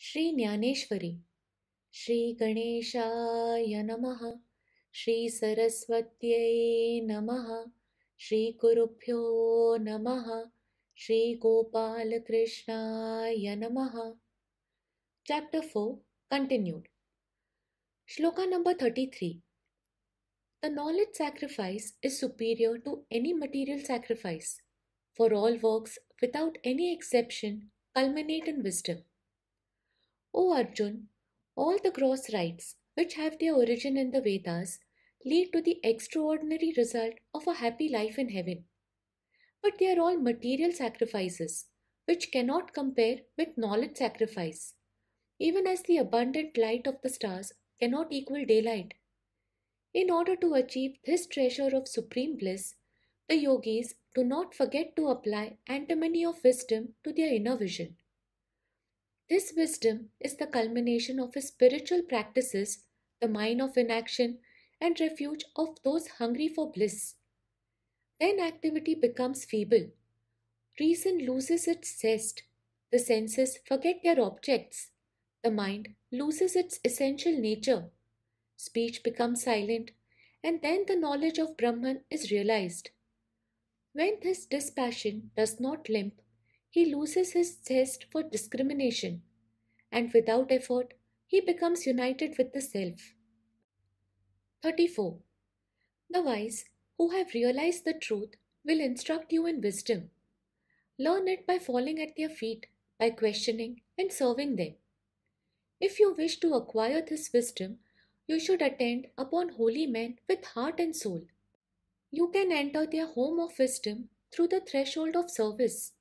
Shri Jnaneshwari, Shri Ganeshaya Namaha, Shri Saraswatyai Namaha, Shri Gurubhyo Namaha, Shri Gopal Krishnaya Namaha. Chapter 4 continued. Shloka number 33. The knowledge sacrifice is superior to any material sacrifice, for all works without any exception culminate in wisdom. O Arjun, all the gross rites which have their origin in the Vedas lead to the extraordinary result of a happy life in heaven. But they are all material sacrifices which cannot compare with knowledge sacrifice, even as the abundant light of the stars cannot equal daylight. In order to achieve this treasure of supreme bliss, the yogis do not forget to apply antimony of wisdom to their inner vision. This wisdom is the culmination of his spiritual practices, the mine of inaction, and refuge of those hungry for bliss. Then activity becomes feeble. Reason loses its zest. The senses forget their objects. The mind loses its essential nature. Speech becomes silent, and then the knowledge of Brahman is realized. When this dispassion does not limp, he loses his zest for discrimination, and without effort, he becomes united with the self. 34. The wise who have realized the truth will instruct you in wisdom. Learn it by falling at their feet, by questioning and serving them. If you wish to acquire this wisdom, you should attend upon holy men with heart and soul. You can enter their home of wisdom through the threshold of service.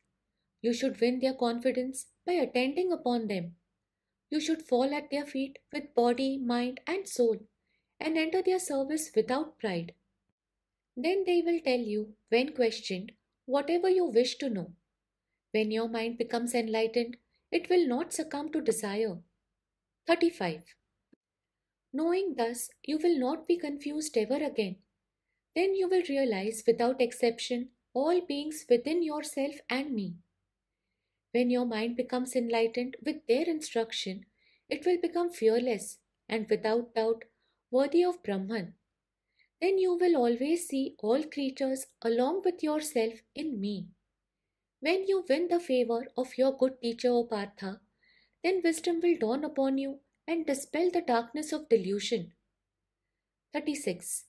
You should win their confidence by attending upon them. You should fall at their feet with body, mind, and soul and enter their service without pride. Then they will tell you, when questioned, whatever you wish to know. When your mind becomes enlightened, it will not succumb to desire. 35. Knowing thus, you will not be confused ever again. Then you will realize without exception all beings within yourself and me. When your mind becomes enlightened with their instruction, it will become fearless and without doubt worthy of Brahman. Then you will always see all creatures along with yourself in me. When you win the favor of your good teacher, O Partha, then wisdom will dawn upon you and dispel the darkness of delusion. 36.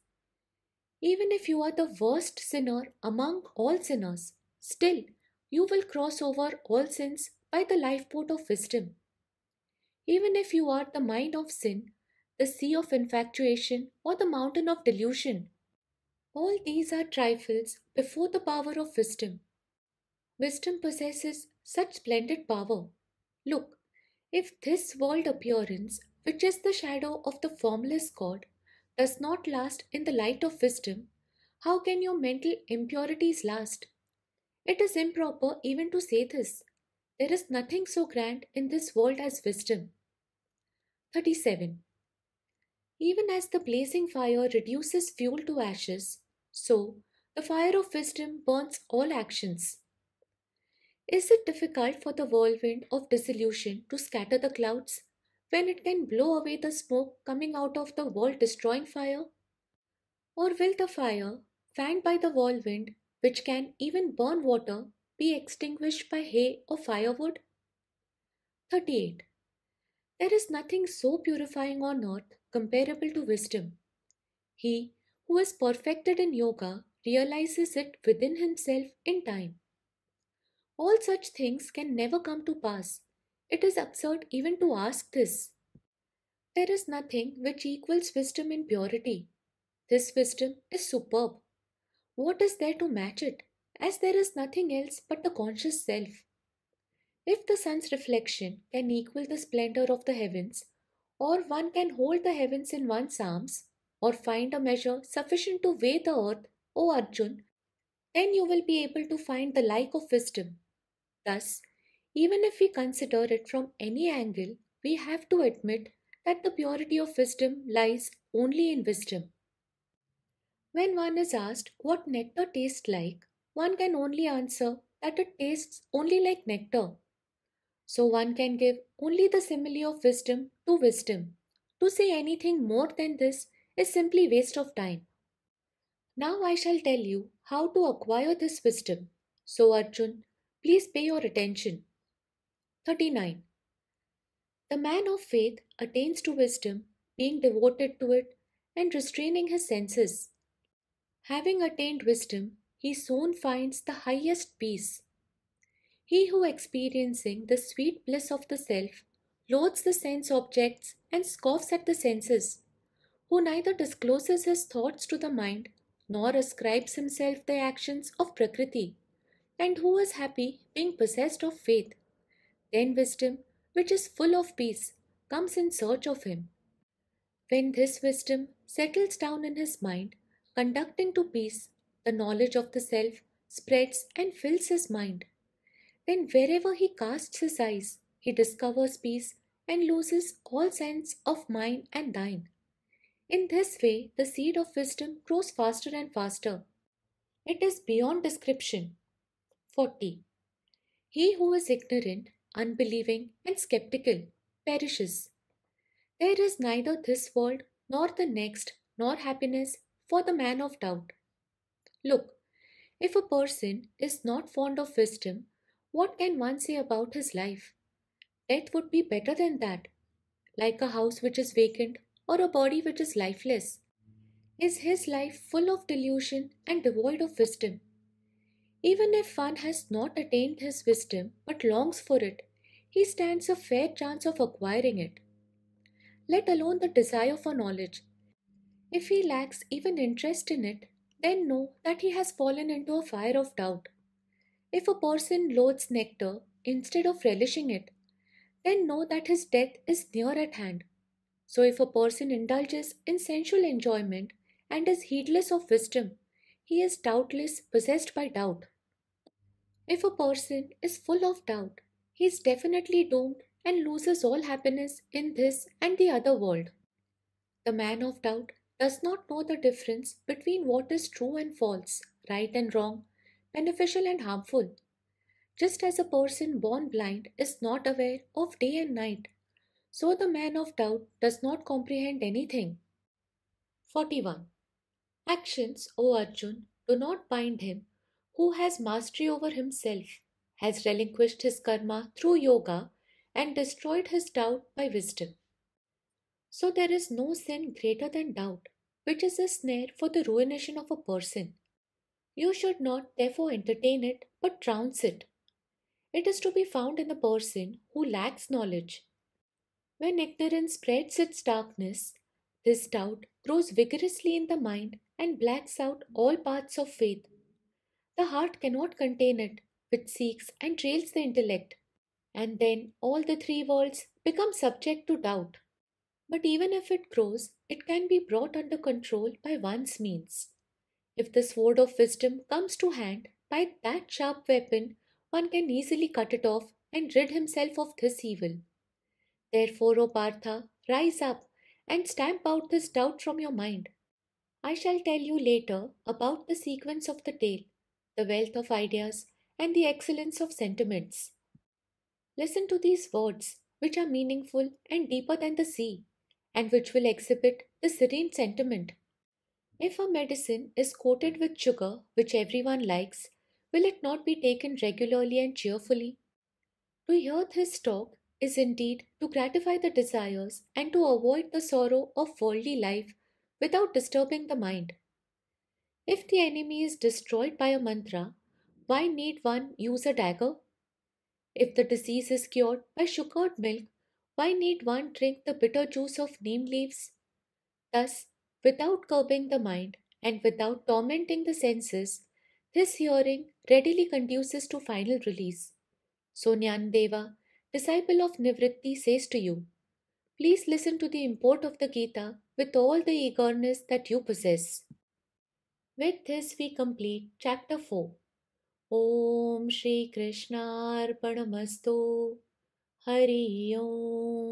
Even if you are the worst sinner among all sinners, still you will cross over all sins by the lifeboat of wisdom. Even if you are the mine of sin, the sea of infatuation, or the mountain of delusion, all these are trifles before the power of wisdom. Wisdom possesses such splendid power. Look, if this world appearance, which is the shadow of the formless God, does not last in the light of wisdom, how can your mental impurities last? It is improper even to say this. There is nothing so grand in this world as wisdom. 37. Even as the blazing fire reduces fuel to ashes, so the fire of wisdom burns all actions. Is it difficult for the whirlwind of dissolution to scatter the clouds when it can blow away the smoke coming out of the world destroying fire? Or will the fire, fanned by the whirlwind, which can even burn water, be extinguished by hay or firewood? 38. There is nothing so purifying on earth comparable to wisdom. He who is perfected in yoga realizes it within himself in time. All such things can never come to pass. It is absurd even to ask this. There is nothing which equals wisdom in purity. This wisdom is superb. What is there to match it, as there is nothing else but the conscious self? If the sun's reflection can equal the splendor of the heavens, or one can hold the heavens in one's arms, or find a measure sufficient to weigh the earth, O Arjun, then you will be able to find the like of wisdom. Thus, even if we consider it from any angle, we have to admit that the purity of wisdom lies only in wisdom. When one is asked what nectar tastes like, one can only answer that it tastes only like nectar. So one can give only the simile of wisdom to wisdom. To say anything more than this is simply waste of time. Now I shall tell you how to acquire this wisdom. So Arjun, please pay your attention. 39. The man of faith attains to wisdom, being devoted to it and restraining his senses. Having attained wisdom, he soon finds the highest peace. He who experiencing the sweet bliss of the self loathes the sense objects and scoffs at the senses, who neither discloses his thoughts to the mind nor ascribes himself the actions of Prakriti, and who is happy being possessed of faith. Then wisdom, which is full of peace, comes in search of him. When this wisdom settles down in his mind, conducting to peace, the knowledge of the self spreads and fills his mind. Then wherever he casts his eyes, he discovers peace and loses all sense of mine and thine. In this way, the seed of wisdom grows faster and faster. It is beyond description. 40. He who is ignorant, unbelieving, and skeptical perishes. There is neither this world nor the next, nor happiness for the man of doubt. Look, if a person is not fond of wisdom, what can one say about his life? Death would be better than that, like a house which is vacant or a body which is lifeless. Is his life full of delusion and devoid of wisdom? Even if one has not attained his wisdom but longs for it, he stands a fair chance of acquiring it, let alone the desire for knowledge. If he lacks even interest in it, then know that he has fallen into a fire of doubt. If a person loathes nectar instead of relishing it, then know that his death is near at hand. So if a person indulges in sensual enjoyment and is heedless of wisdom, he is doubtless possessed by doubt. If a person is full of doubt, he is definitely doomed and loses all happiness in this and the other world. The man of doubt does not know the difference between what is true and false, right and wrong, beneficial and harmful. Just as a person born blind is not aware of day and night, so the man of doubt does not comprehend anything. 41. Actions, O Arjun, do not bind him who has mastery over himself, has relinquished his karma through yoga, and destroyed his doubt by wisdom. So there is no sin greater than doubt, which is a snare for the ruination of a person. You should not therefore entertain it, but trounce it. It is to be found in a person who lacks knowledge. When ignorance spreads its darkness, this doubt grows vigorously in the mind and blacks out all paths of faith. The heart cannot contain it, which seeks and trails the intellect, and then all the three worlds become subject to doubt. But even if it grows, it can be brought under control by one's means. If the sword of wisdom comes to hand, by that sharp weapon one can easily cut it off and rid himself of this evil. Therefore, O Partha, rise up and stamp out this doubt from your mind. I shall tell you later about the sequence of the tale, the wealth of ideas, and the excellence of sentiments. Listen to these words, which are meaningful and deeper than the sea, and which will exhibit the serene sentiment. If a medicine is coated with sugar, which everyone likes, will it not be taken regularly and cheerfully? To hear this talk is indeed to gratify the desires and to avoid the sorrow of worldly life without disturbing the mind. If the enemy is destroyed by a mantra, why need one use a dagger? If the disease is cured by sugared milk, why need one drink the bitter juice of neem leaves? Thus, without curbing the mind and without tormenting the senses, this hearing readily conduces to final release. So Nyanadeva, disciple of Nivritti, says to you, please listen to the import of the Gita with all the eagerness that you possess. With this we complete chapter 4. Om Shri Krishna Arpanamastu. Hari Om.